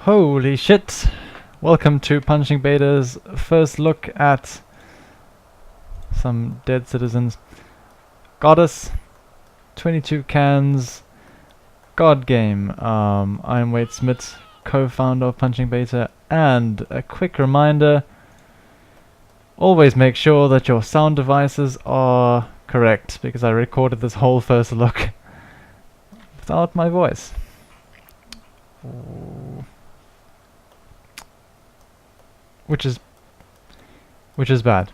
Holy shit! Welcome to Punching Beta's first look at some dead citizens. Godus, 22 cans, God game. I'm Wade Smith, co-founder of Punching Beta, and a quick reminder, always make sure that your sound devices are correct, because I recorded this whole first look without my voice. Which is bad.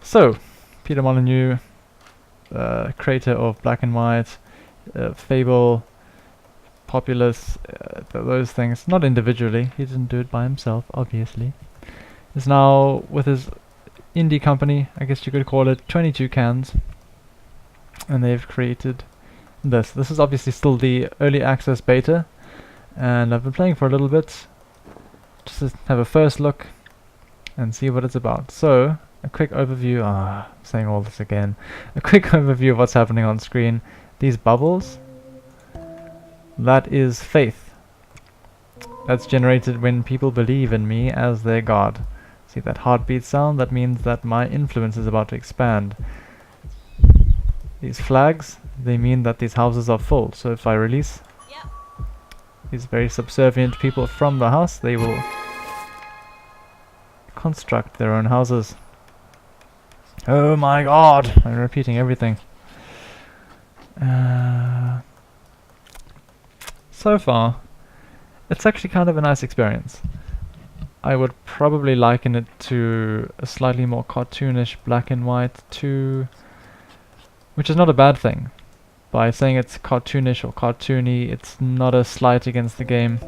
So, Peter Molyneux, creator of Black and White, Fable, Populous, those things, not individually, he didn't do it by himself, obviously, is now with his indie company, I guess you could call it, 22 cans, and they've created this. This is obviously still the early access beta, and I've been playing for a little bit, just to have a first look and see what it's about. So, a quick overview, I'm saying all this again, a quick overview of what's happening on screen. These bubbles, that is faith. That's generated when people believe in me as their god. See that heartbeat sound? That means that my influence is about to expand. These flags, they mean that these houses are full, so if I release these very subservient people from the house, they will construct their own houses. Oh my god! I'm repeating everything. So far, it's actually kind of a nice experience. I would probably liken it to a slightly more cartoonish Black and White 2, which is not a bad thing. By saying it's cartoonish or cartoony, it's not a slight against the game.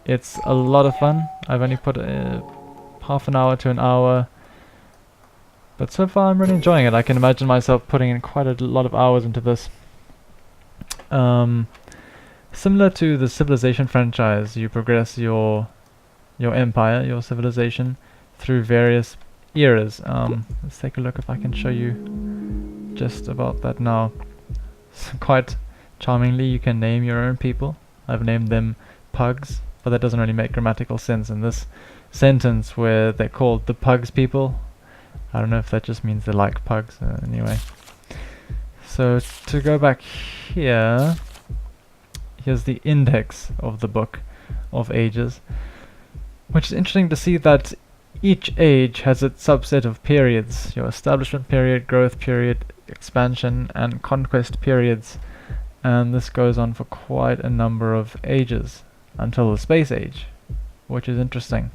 It's a lot of fun. I've only put half an hour to an hour, but so far I'm really enjoying it. I can imagine myself putting in quite a lot of hours into this. Similar to the Civilization franchise, you progress your empire, your civilization, through various eras. Let's take a look if I can show you just about that now. Quite charmingly, you can name your own people. I've named them pugs, but that doesn't really make grammatical sense in this sentence where they're called the pugs people. I don't know if that just means they like pugs. Anyway, so to go back here, here's the index of the book of ages, which is interesting to see that each age has its subset of periods. Your establishment period, growth period, expansion and conquest periods, and this goes on for quite a number of ages until the space age, which is interesting.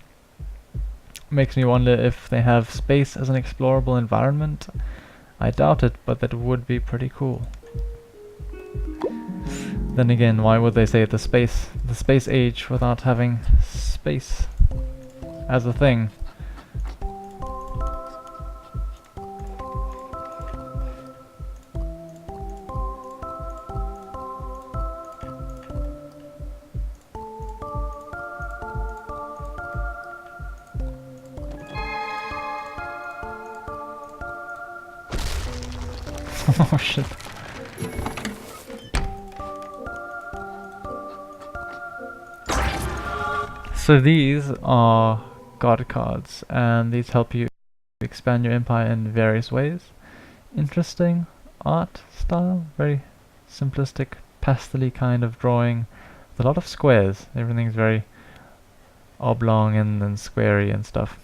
Makes me wonder if they have space as an explorable environment. I doubt it, but that would be pretty cool. Then again, why would they say the space age without having space as a thing? Oh shit. So these are god cards, and these help you expand your empire in various ways. Interesting art style, very simplistic, pastel-y kind of drawing, with a lot of squares. Everything's very oblong and squarey and stuff.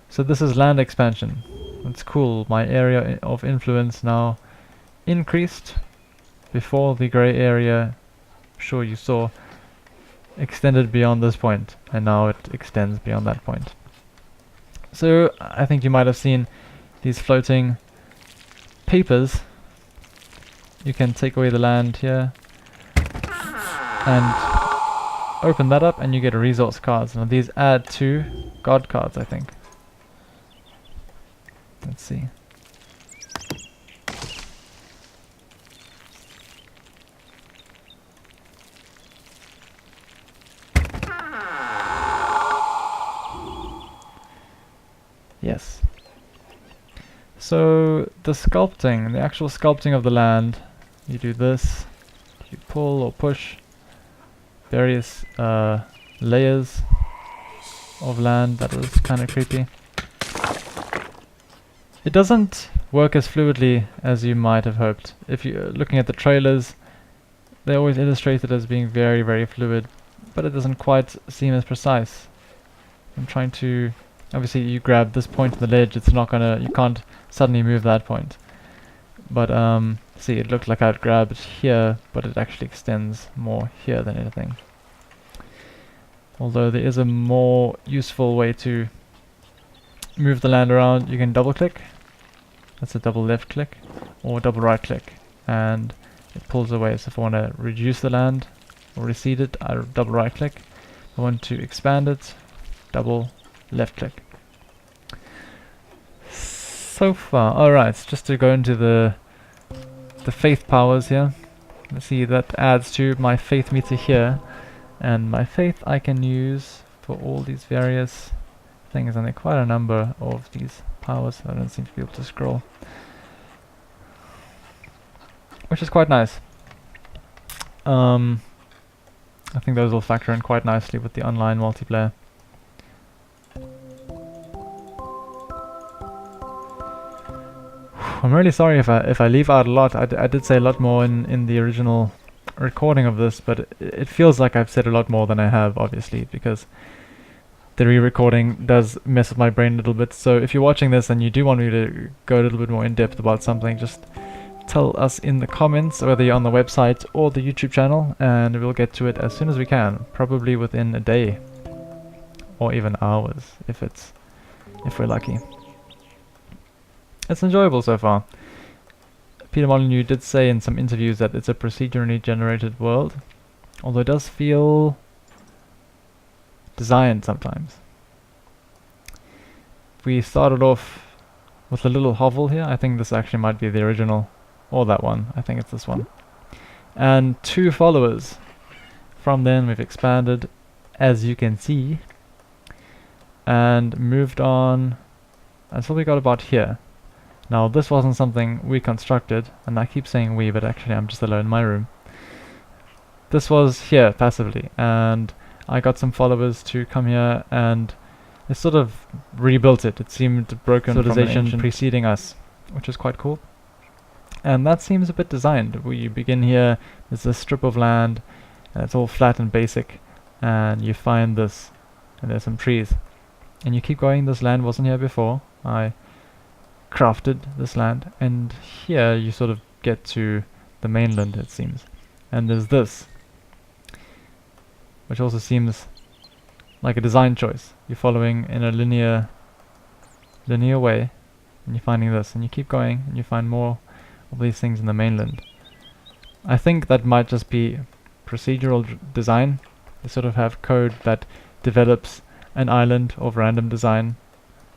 So this is land expansion. It's cool. My area of influence now increased. Before, the grey area, I'm sure you saw, extended beyond this point, and now it extends beyond that point. So I think you might have seen these floating papers. You can take away the land here and open that up, and you get resource cards. Now these add to god cards, I think. Let's see. Yes. So the sculpting, the actual sculpting of the land, you do this, you pull or push, various layers of land. That was kind of creepy. It doesn't work as fluidly as you might have hoped. If you're looking at the trailers, they always illustrate it as being very, very fluid, but it doesn't quite seem as precise. I'm trying to... Obviously you grab this point in the ledge, it's not gonna... You can't suddenly move that point. But see, it looked like I'd grab it here, but it actually extends more here than anything. Although there is a more useful way to move the land around. You can double click. That's a double left click, or double right click, and it pulls away. So if I want to reduce the land or recede it, I double right click. If I want to expand it, double left click. So far, alright, just to go into the faith powers here. Let's see, that adds to my faith meter here, and my faith I can use for all these various things, and there are quite a number of these powers. I don't seem to be able to scroll, which is quite nice. I think those will factor in quite nicely with the online multiplayer. I'm really sorry if I leave out a lot. I did say a lot more in the original recording of this, but it feels like I've said a lot more than I have, obviously, because the re-recording does mess with my brain a little bit. So if you're watching this and you do want me to go a little bit more in depth about something, just tell us in the comments, whether you're on the website or the YouTube channel, and we'll get to it as soon as we can, probably within a day or even hours if we're lucky. It's enjoyable so far. Peter Molyneux did say in some interviews that it's a procedurally generated world, although it does feel designed sometimes. We started off with a little hovel here. I think this actually might be the original, or that one. I think it's this one. And 2 followers. From then we've expanded, as you can see, and moved on until we got about here. Now this wasn't something we constructed, and I keep saying we, but actually I'm just alone in my room. This was here passively, and I got some followers to come here, and they sort of rebuilt it. It seemed broken civilization preceding us, which is quite cool. And that seems a bit designed. We begin here, there's a strip of land, and it's all flat and basic, and you find this, and there's some trees. And you keep going, this land wasn't here before. I crafted this land, and here you sort of get to the mainland, it seems. And there's this, which also seems like a design choice. You're following in a linear way, and you're finding this, and you keep going, and you find more of these things in the mainland. I think that might just be procedural design. They sort of have code that develops an island of random design,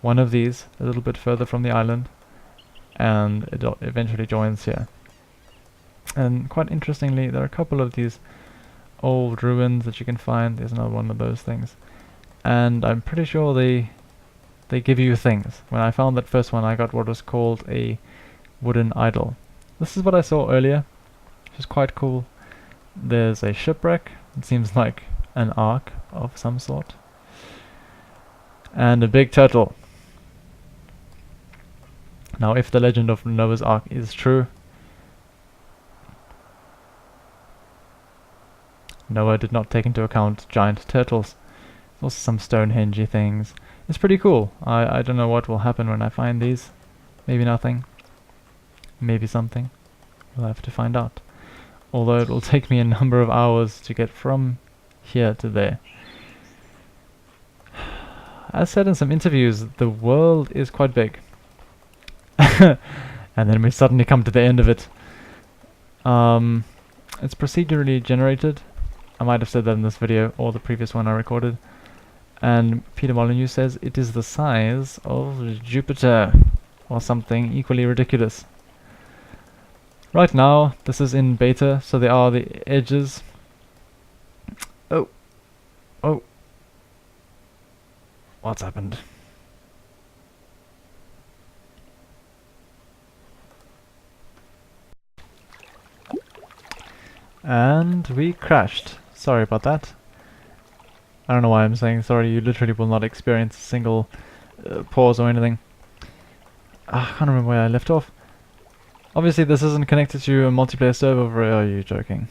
one of these a little bit further from the island, and it eventually joins here. And quite interestingly, there are a couple of these old ruins that you can find. There's another one of those things, and I'm pretty sure they give you things. When I found that first one, I got what was called a wooden idol. This is what I saw earlier, which is quite cool. There's a shipwreck. It seems like an ark of some sort, and a big turtle. Now, if the legend of Noah's Ark is true, Noah did not take into account giant turtles. There's also some Stonehenge-y things. It's pretty cool. I don't know what will happen when I find these. Maybe nothing. Maybe something. We'll have to find out. Although it will take me a number of hours to get from here to there. As said in some interviews, the world is quite big. And then we suddenly come to the end of it. It's procedurally generated. I might have said that in this video or the previous one I recorded. And Peter Molyneux says it is the size of Jupiter, or something equally ridiculous. Right now, this is in beta, so there are the edges. Oh. What's happened? And we crashed. Sorry about that. I don't know why I'm saying sorry, you literally will not experience a single pause or anything. I can't remember where I left off. Obviously this isn't connected to a multiplayer server, or are you joking?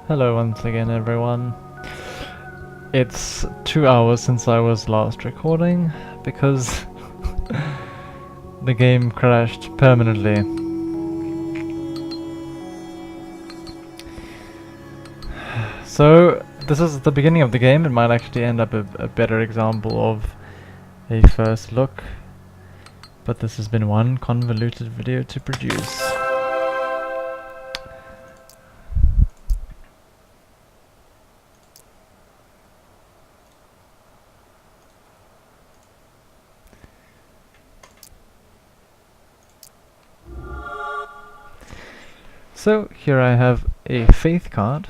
Hello once again everyone. It's 2 hours since I was last recording, because the game crashed permanently. So, this is the beginning of the game. It might actually end up a better example of a first look, but this has been one convoluted video to produce. So here I have a faith card.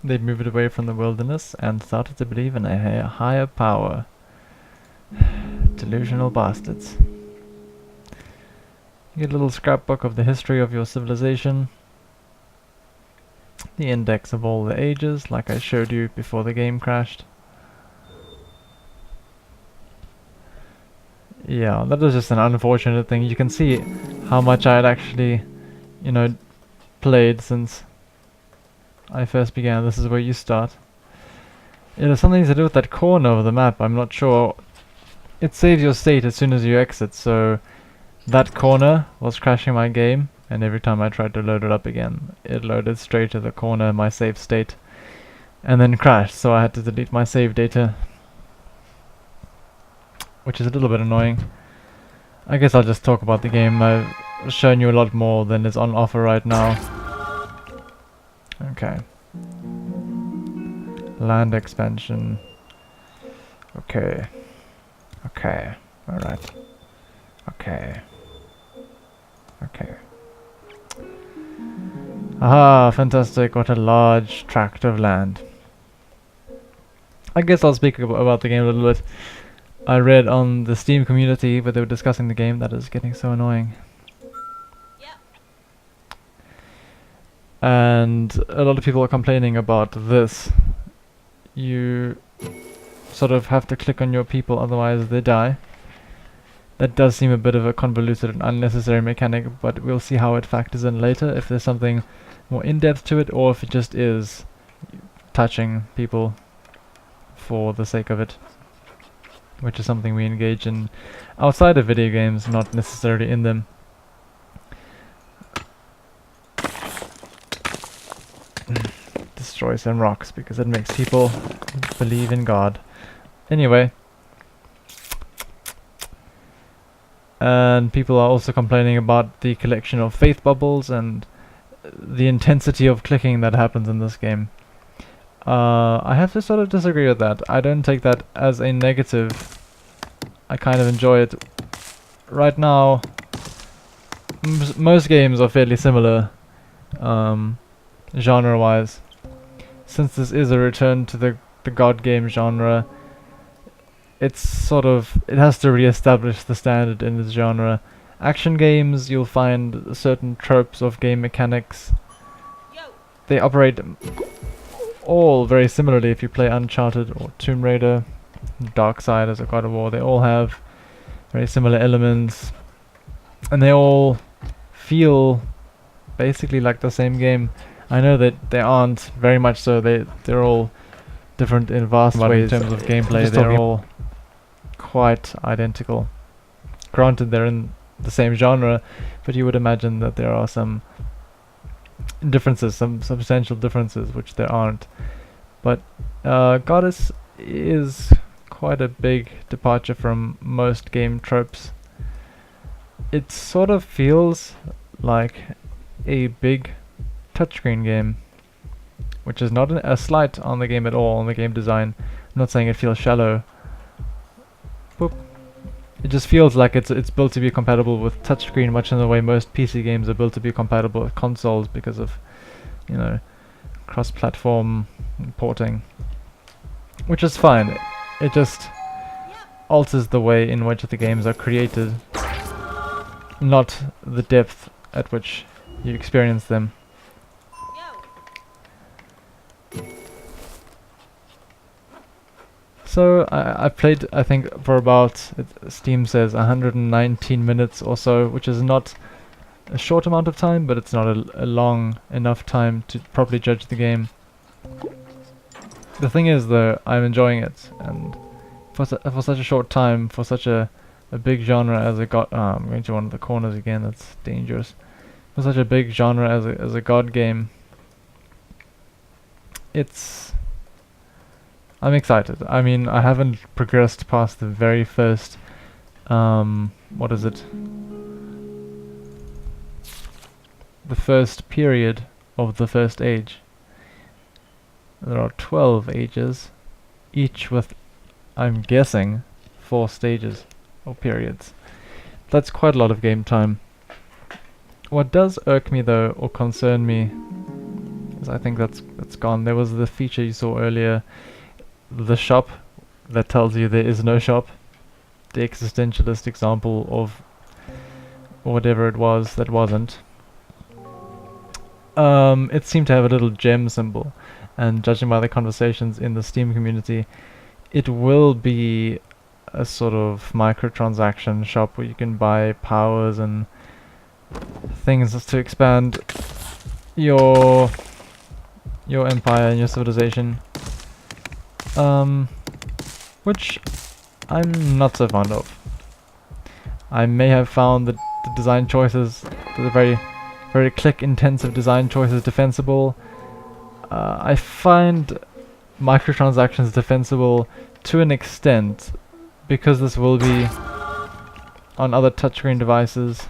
They've moved away from the wilderness and started to believe in a higher power. Delusional bastards. You get a little scrapbook of the history of your civilization. The index of all the ages, like I showed you before the game crashed. Yeah, that was just an unfortunate thing. You can see how much I had actually, you know, played since I first began. This is where you start. It has something to do with that corner of the map, I'm not sure. It saves your state as soon as you exit, so that corner was crashing my game, and every time I tried to load it up again, it loaded straight to the corner, my save state, and then crashed, so I had to delete my save data, which is a little bit annoying. I guess I'll just talk about the game. I've shown you a lot more than is on offer right now. Okay. Land expansion. Okay. Okay. Alright. Okay. Okay. Aha, fantastic. What a large tract of land. I guess I'll speak about the game a little bit. I read on the Steam community where they were discussing the game. That is getting so annoying. And a lot of people are complaining about this. You sort of have to click on your people, otherwise they die. That does seem a bit of a convoluted and unnecessary mechanic, but we'll see how it factors in later, if there's something more in-depth to it, or if it just is touching people for the sake of it, which is something we engage in outside of video games, not necessarily in them. Destroy some rocks because it makes people believe in God. Anyway. And people are also complaining about the collection of faith bubbles and the intensity of clicking that happens in this game. I have to sort of disagree with that. I don't take that as a negative. I kind of enjoy it. Right now, most games are fairly similar, genre-wise. Since this is a return to the God game genre, it has to re-establish the standard in this genre. Action games, you'll find certain tropes of game mechanics. They operate all very similarly if you play Uncharted or Tomb Raider, Darksiders or God of War. They all have very similar elements, and they all feel basically like the same game. I know that they aren't very much so. They're all different in vast ways in terms of gameplay. They're all quite identical. Granted, they're in the same genre, but you would imagine that there are some differences, some substantial differences, which there aren't. But Godus is quite a big departure from most game tropes. It sort of feels like a big touchscreen game, which is not a slight on the game at all, on the game design. I'm not saying it feels shallow. Boop. It just feels like it's built to be compatible with touchscreen, much in the way most PC games are built to be compatible with consoles because of, you know, cross-platform porting, which is fine. It just alters the way in which the games are created, not the depth at which you experience them. So I played, I think, for about, Steam says 119 minutes or so, which is not a short amount of time, but it's not a long enough time to properly judge the game. The thing is, though, I'm enjoying it, and for such a short time, for such a big genre as a god, I'm going to one of the corners again. That's dangerous. For such a big genre as a god game, I'm excited. I mean, I haven't progressed past the very first, what is it? The first period of the first age. There are 12 ages, each with, I'm guessing, 4 stages or periods. That's quite a lot of game time. What does irk me though, or concern me, is I think that's gone. There was the feature you saw earlier, the shop that tells you there is no shop. The existentialist example of whatever it was that wasn't. It seemed to have a little gem symbol, and judging by the conversations in the Steam community, it will be a sort of microtransaction shop where you can buy powers and things to expand your empire and your civilization. Which I'm not so fond of. I may have found the design choices, the very click-intensive design choices, defensible. I find microtransactions defensible to an extent, because this will be on other touchscreen devices.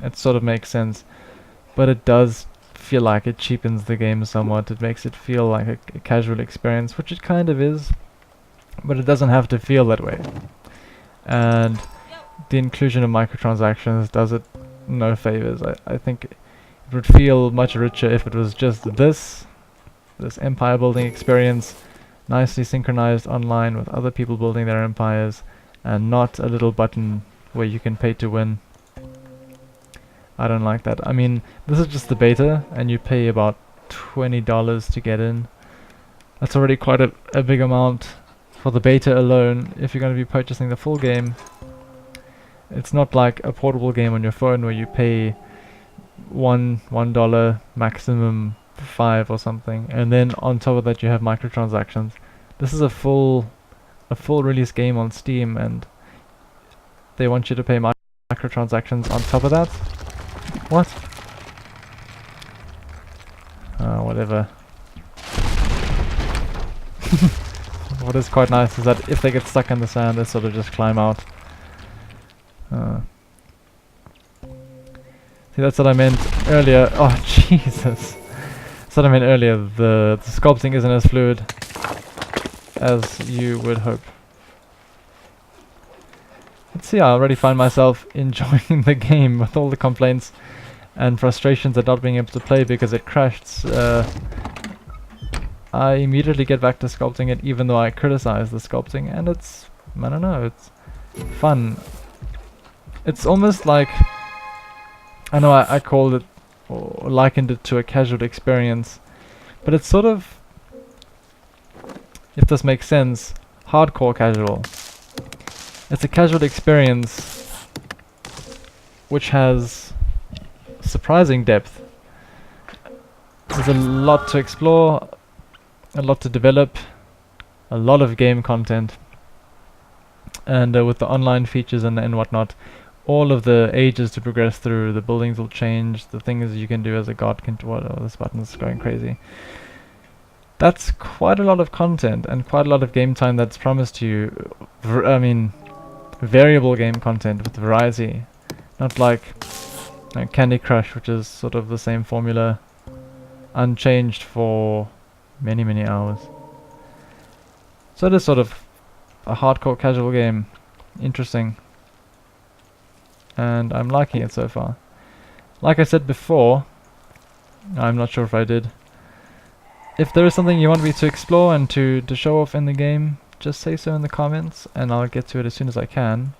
It sort of makes sense, but it does feel like it cheapens the game somewhat. It makes it feel like a casual experience, which it kind of is, but it doesn't have to feel that way. And the inclusion of microtransactions does it no favors. I think it would feel much richer if it was just this empire building experience, nicely synchronized online with other people building their empires, and not a little button where you can pay to win. I don't like that. I mean, this is just the beta, and you pay about $20 to get in. That's already quite a big amount for the beta alone. If you're going to be purchasing the full game, it's not like a portable game on your phone where you pay $1 maximum 5 or something, and then on top of that you have microtransactions. This is a full release game on Steam, and they want you to pay microtransactions on top of that. What? Whatever. What is quite nice is that if they get stuck in the sand, they sort of just climb out. See, that's what I meant earlier. Oh, Jesus. That's what I meant earlier. The sculpting isn't as fluid as you would hope. Let's see, I already find myself enjoying the game with all the complaints and frustrations at not being able to play because it crashed. I immediately get back to sculpting it, even though I criticize the sculpting, and it's, I don't know, it's fun. It's almost like, I know I called it, or likened it to a casual experience, but it's sort of, if this makes sense, hardcore casual. It's a casual experience which has surprising depth. There's a lot to explore, a lot to develop, a lot of game content, and with the online features and whatnot, all of the ages to progress through, the buildings will change, the things you can do as a god can do. Oh, this button's going crazy. That's quite a lot of content and quite a lot of game time that's promised to you. I mean, variable game content with variety, not like Candy Crush, which is sort of the same formula, unchanged for many hours. So it is sort of a hardcore casual game. Interesting. And I'm liking it so far. Like I said before, I'm not sure if I did, if there is something you want me to explore and to show off in the game, just say so in the comments and I'll get to it as soon as I can,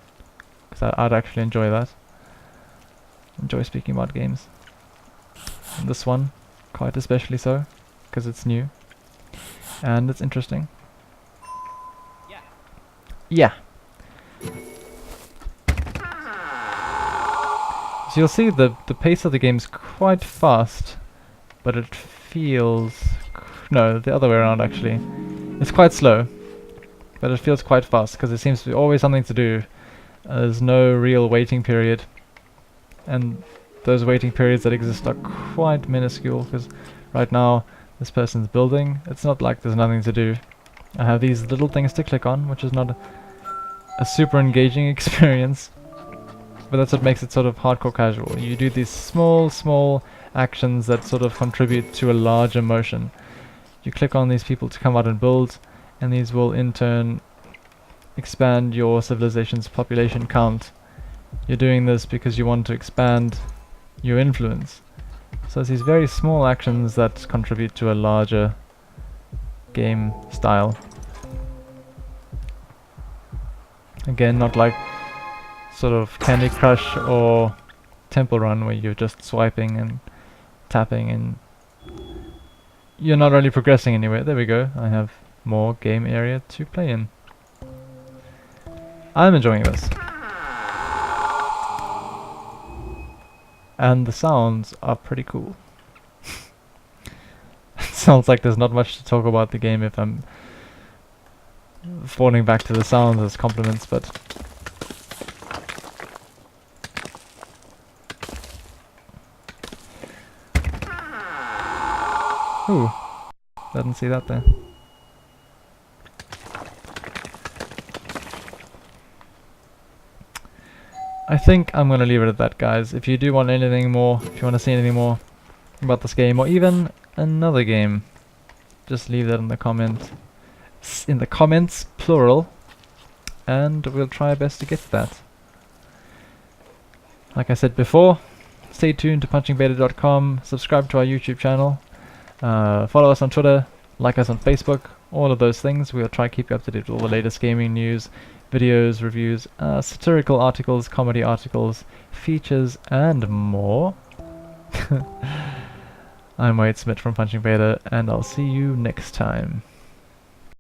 because I'd actually enjoy that. Enjoy speaking about games. And this one, quite especially so, because it's new and it's interesting. Yeah. So you'll see the pace of the game's quite fast, but it feels... no, the other way around actually. It's quite slow, but it feels quite fast, because there seems to be always something to do. There's no real waiting period, and those waiting periods that exist are quite minuscule, because right now this person's building. It's not like there's nothing to do. I have these little things to click on, which is not a super engaging experience, but that's what makes it sort of hardcore casual. You do these small actions that sort of contribute to a larger motion. You click on these people to come out and build, and these will in turn expand your civilization's population count. You're doing this because you want to expand your influence. So it's these very small actions that contribute to a larger game style. Again, not like sort of Candy Crush or Temple Run where you're just swiping and tapping and you're not really progressing anywhere. There we go. I have more game area to play in. I'm enjoying this. And the sounds are pretty cool. Sounds like there's not much to talk about the game if I'm falling back to the sounds as compliments, but ooh, didn't see that there. I think I'm gonna leave it at that, guys. If you do want anything more, if you want to see anything more about this game, or even another game, just leave that in the comments, plural, and we'll try our best to get to that. Like I said before, stay tuned to punchingbeta.com, subscribe to our YouTube channel, follow us on Twitter, like us on Facebook, all of those things. We'll try to keep you up to date with all the latest gaming news, videos, reviews, satirical articles, comedy articles, features, and more. I'm Wade Smith from Punching Beta, and I'll see you next time.